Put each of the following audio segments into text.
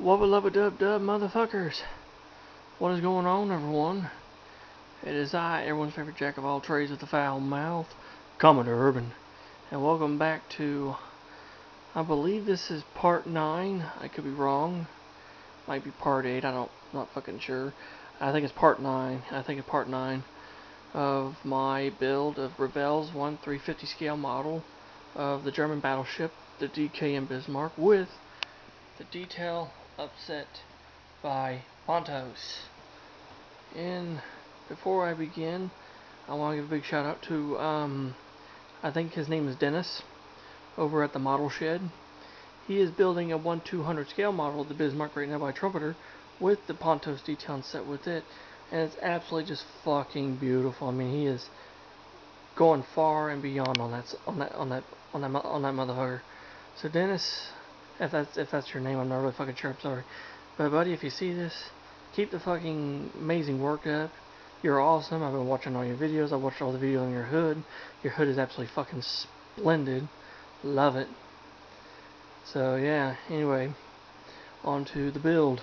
Wubba lubba dub dub motherfuckers. What is going on, everyone? It is I, everyone's favorite jack of all trades with the foul mouth, Commodore Urban. And welcome back to, I believe this is part 9. I could be wrong. Might be part 8, not fucking sure. I think it's part 9. Of my build of Revell's 1/350 scale model of the German battleship, the DKM Bismarck, with the detail upset by pontos. And before I begin, I want to give a big shout out to, I think his name is Dennis, over at the model shed. He is building a 1/200 scale model of the Bismarck right now by Trumpeter, with the pontos detail set with it, and it's absolutely just fucking beautiful. I mean, he is going far and beyond on that motherfucker. So Dennis, if that's your name, I'm not really fucking sure. I'm sorry, but buddy, if you see this, keep the fucking amazing work up. You're awesome. I've been watching all your videos. I watched all the videos on your hood. Your hood is absolutely fucking splendid. Love it. So yeah. Anyway, on to the build.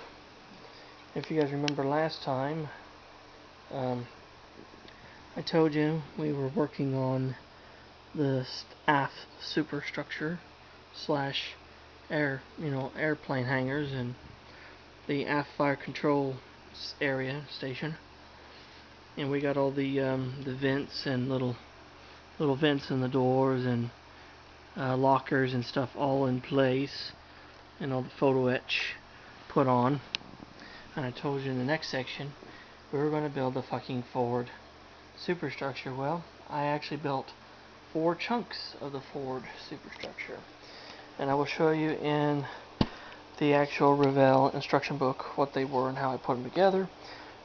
If you guys remember last time, I told you we were working on the aft superstructure slash airplane hangars and the aft fire control area station, and we got all the vents and little vents in the doors and lockers and stuff all in place, and all the photo etch put on. And I told you in the next section we were going to build the fucking forward superstructure. Well, I actually built 4 chunks of the forward superstructure, and I will show you in the actual Revell instruction book what they were and how I put them together,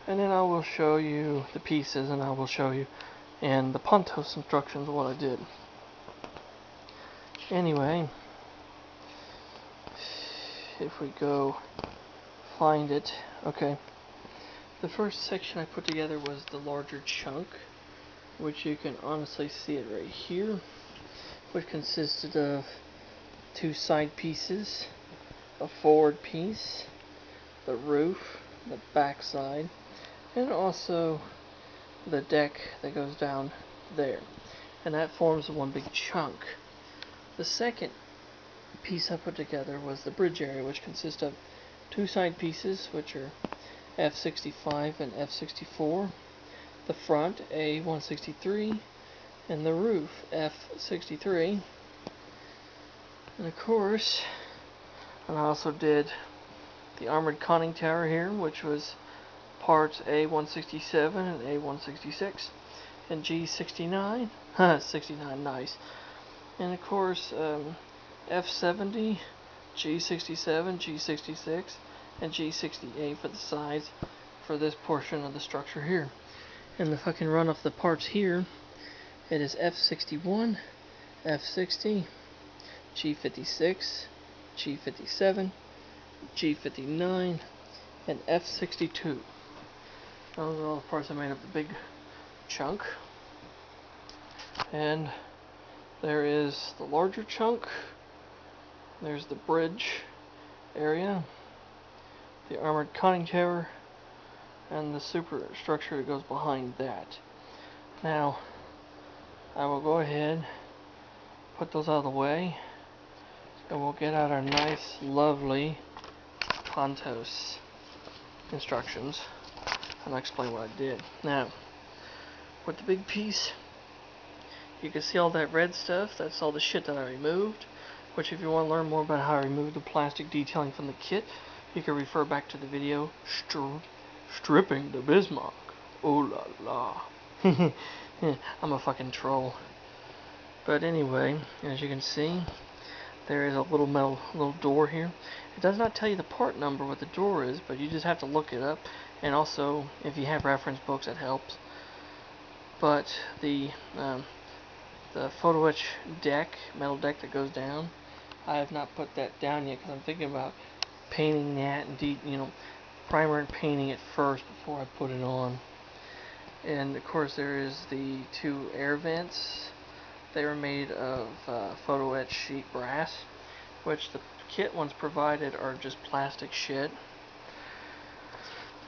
and then I will show you the pieces, and I will show you in the pontos instructions what I did. Anyway, if we go find it, okay, the first section I put together was the larger chunk, which you can honestly see it right here, which consisted of 2 side pieces, a forward piece, the roof, the back side, and also the deck that goes down there, and that forms one big chunk. The second piece I put together was the bridge area, which consists of 2 side pieces, which are F65 and F64, the front A163, and the roof F63. And of course, I also did the armored conning tower here, which was parts A167 and A166, and G69, 69, nice. And of course, F70, G67, G66, and G68 for the sides for this portion of the structure here. And the fucking run off the parts here, it is F61, F60, G56, G57, G59, and F62. Those are all the parts that made up the big chunk. And there is the larger chunk. There's the bridge area, the armored conning tower, and the superstructure that goes behind that. Now, I will go ahead, put those out of the way, and we'll get out our nice, lovely pontos instructions, and I'll explain what I did. Now, with the big piece, you can see all that red stuff. That's all the shit that I removed, which if you want to learn more about how I removed the plastic detailing from the kit, you can refer back to the video stripping the Bismarck. Oh la la. I'm a fucking troll. But anyway, as you can see, there is a little door here. It does not tell you the part number what the door is, but you just have to look it up. And also, if you have reference books, it helps. But the photo etch deck, metal deck that goes down, I have not put that down yet because I'm thinking about painting that and primer and painting it first before I put it on. And of course, there is the 2 air vents. They were made of photo etch sheet brass, which the kit ones provided are just plastic shit.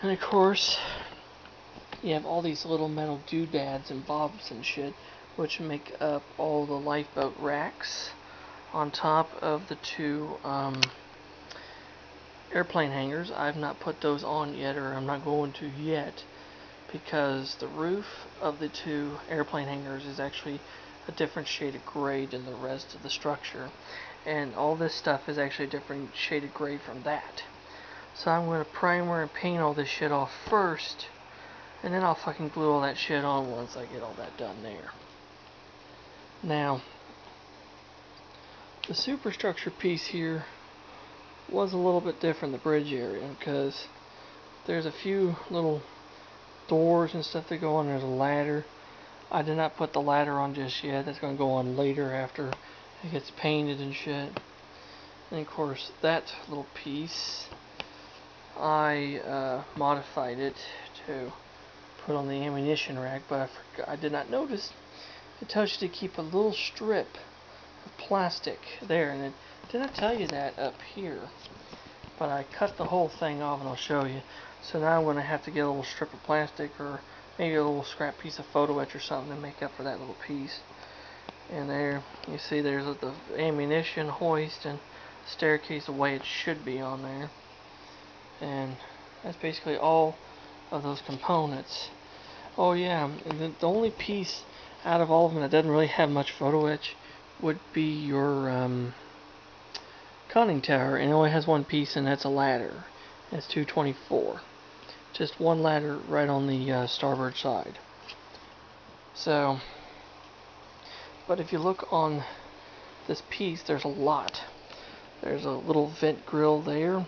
And of course, you have all these little metal doodads and bobs and shit, which make up all the lifeboat racks on top of the two airplane hangars. I've not put those on yet, or I'm not going to yet, because the roof of the two airplane hangars is actually a different shade of gray than the rest of the structure, and all this stuff is actually a different shade of gray from that. So I'm going to primer and paint all this shit off first, and then I'll fucking glue all that shit on once I get all that done there. Now, the superstructure piece here was a little bit different, the bridge area, because there's a few little doors and stuff that go on. There's a ladder. I did not put the ladder on just yet. That's going to go on later after it gets painted and shit. And of course, that little piece, I modified it to put on the ammunition rack, but I did not notice it tells you to keep a little strip of plastic there, and it did not tell you that up here. But I cut the whole thing off, and I'll show you. So now I'm going to have to get a little strip of plastic, or maybe a little scrap piece of photo etch or something to make up for that little piece. And there, you see there's the ammunition hoist and staircase the way it should be on there. And that's basically all of those components. Oh yeah, and the only piece out of all of them that doesn't really have much photo etch would be your conning tower, and it only has one piece, and that's a ladder. It's 224. Just one ladder right on the starboard side. So, but if you look on this piece, there's a lot. There's a little vent grill there.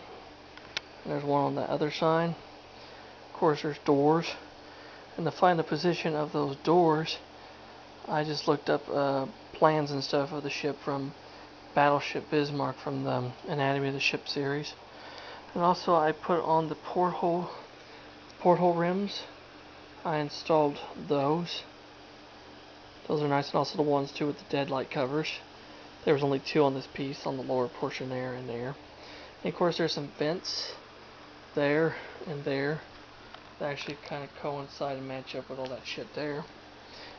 There's one on the other side. Of course, there's doors. And to find the position of those doors, I just looked up plans and stuff of the ship from Battleship Bismarck, from the Anatomy of the Ship series. And also I put on the porthole rims. I installed those. Those are nice, and also the ones too with the deadlight covers. There was only two on this piece, on the lower portion there and there. And of course there's some vents there and there that actually kind of coincide and match up with all that shit there.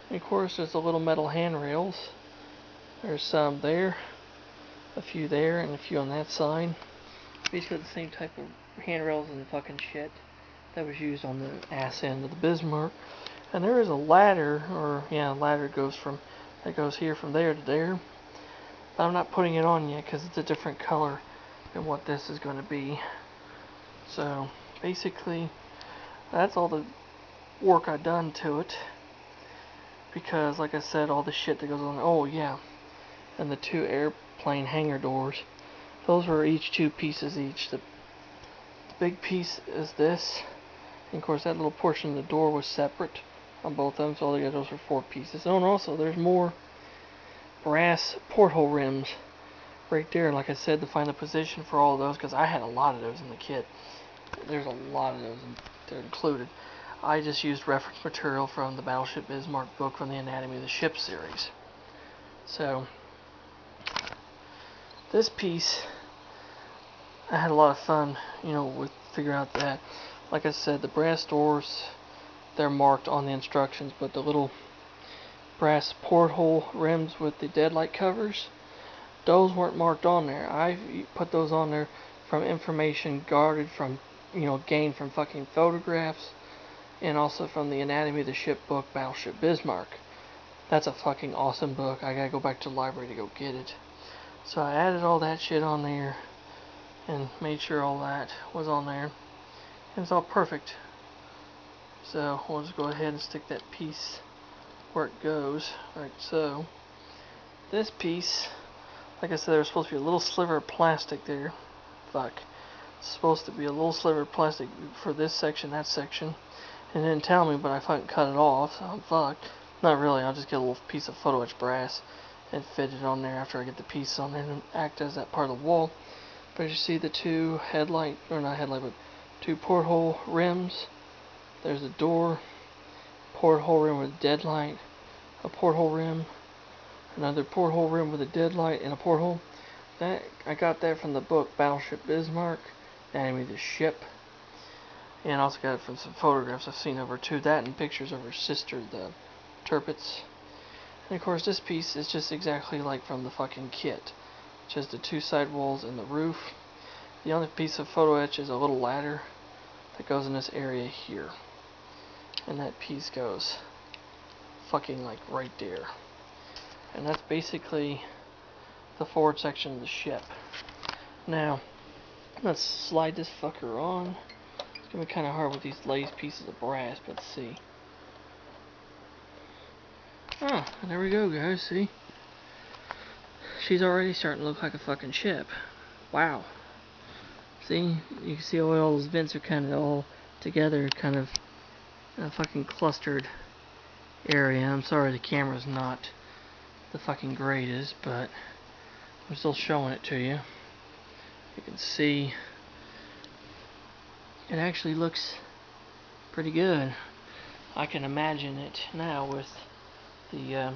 And of course there's the little metal handrails. There's some there, a few there, and a few on that side. Basically the same type of handrails and fucking shit that was used on the ass end of the Bismarck. And there is a ladder, or yeah, a ladder that goes here from there to there. But I'm not putting it on yet because it's a different color than what this is going to be. So basically, that's all the work I've done to it. Because, like I said, all the shit that goes on. Oh yeah, and the two airplane hangar doors. Those were each 2 pieces each. The big piece is this. And of course, that little portion of the door was separate on both of them. So altogether, those were 4 pieces. Oh, and also, there's more brass porthole rims right there. And like I said, to find the position for all of those, because I had a lot of those in the kit. There's a lot of those they're included. I just used reference material from the Battleship Bismarck book from the Anatomy of the Ship series. So, this piece, I had a lot of fun, with figuring out that. Like I said, the brass doors, they're marked on the instructions, but the little brass porthole rims with the deadlight covers, those weren't marked on there. I put those on there from information guarded from, gained from fucking photographs, and also from the Anatomy of the Ship book, Battleship Bismarck. That's a fucking awesome book. I gotta go back to the library to go get it. So I added all that shit on there, and made sure all that was on there. And it's all perfect. So we'll just go ahead and stick that piece where it goes. Like so. This piece, like I said, there's supposed to be a little sliver of plastic there. Fuck. It's supposed to be a little sliver of plastic for this section, that section. And it didn't tell me, but I fucking cut it off, so I'm fucked. Not really, I'll just get a little piece of photo etch brass and fit it on there after I get the piece on there and act as that part of the wall. But as you see, the 2 but 2 porthole rims. There's a door, porthole rim with a deadlight, a porthole rim, another porthole rim with a deadlight and a porthole. I got that from the book Battleship Bismarck, Anatomy of the Ship. And I also got it from some photographs I've seen of her too. That and pictures of her sister, the Tirpitz. And of course this piece is just exactly like from the fucking kit. Just the two side walls and the roof. The only piece of photo etch is a little ladder that goes in this area here. And that piece goes fucking like right there. And that's basically the forward section of the ship. Now, let's slide this fucker on. It's gonna be kind of hard with these glazed pieces of brass, but let's see. Ah, and there we go, guys. See? She's already starting to look like a fucking ship. Wow. See? You can see all those vents are kind of all together, kind of a fucking clustered area. I'm sorry the camera's not the fucking greatest, but I'm still showing it to you. You can see it actually looks pretty good. I can imagine it now with the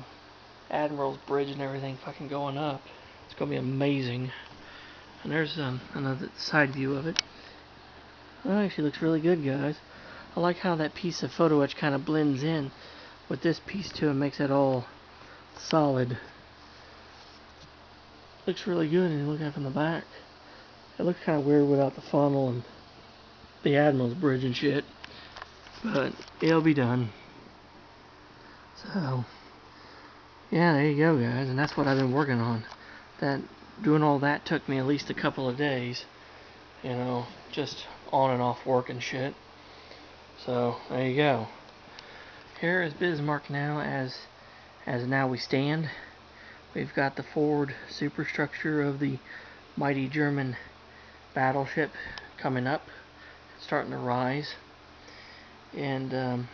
Admiral's Bridge and everything fucking going up. It's gonna be amazing. And there's another side view of it. That actually looks really good, guys. I like how that piece of photo etch kind of blends in with this piece too and makes it all solid. Looks really good, and you look at it from the back. It looks kind of weird without the funnel and the Admiral's Bridge and shit, but it'll be done. So, yeah, there you go, guys, and that's what I've been working on. Doing all that took me at least a couple of days, you know, just on and off work and shit. So, there you go. Here is Bismarck now as now we stand. We've got the forward superstructure of the mighty German battleship coming up, starting to rise. And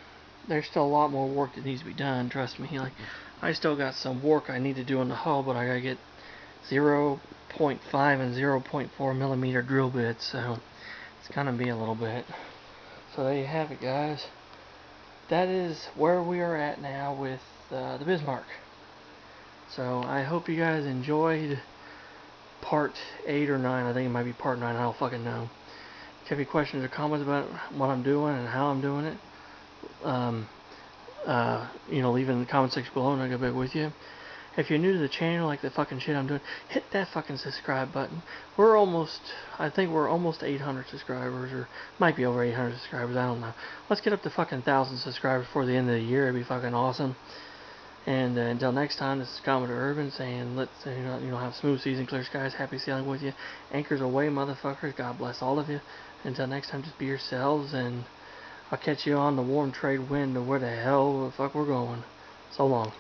there's still a lot more work that needs to be done, trust me. Like, I still got some work I need to do on the hull, but I gotta get 0.5 and 0.4 millimeter drill bits, so it's gonna be a little bit. So there you have it, guys. That is where we are at now with the Bismarck. So I hope you guys enjoyed part 8 or 9. I think it might be part 9. I don't fucking know. If you have any questions or comments about what I'm doing and how I'm doing it, you know, leave it in the comment section below and I'll get back with you. If you're new to the channel, like the fucking shit I'm doing, hit that fucking subscribe button. I think we're almost 800 subscribers, or might be over 800 subscribers, I don't know. Let's get up to fucking 1,000 subscribers before the end of the year. It'd be fucking awesome. And until next time, this is Commodore Urban saying, let's have smooth season, clear skies, happy sailing with you. Anchors away, motherfuckers. God bless all of you. Until next time, just be yourselves, and I'll catch you on the warm trade wind to where the hell the fuck we're going. So long.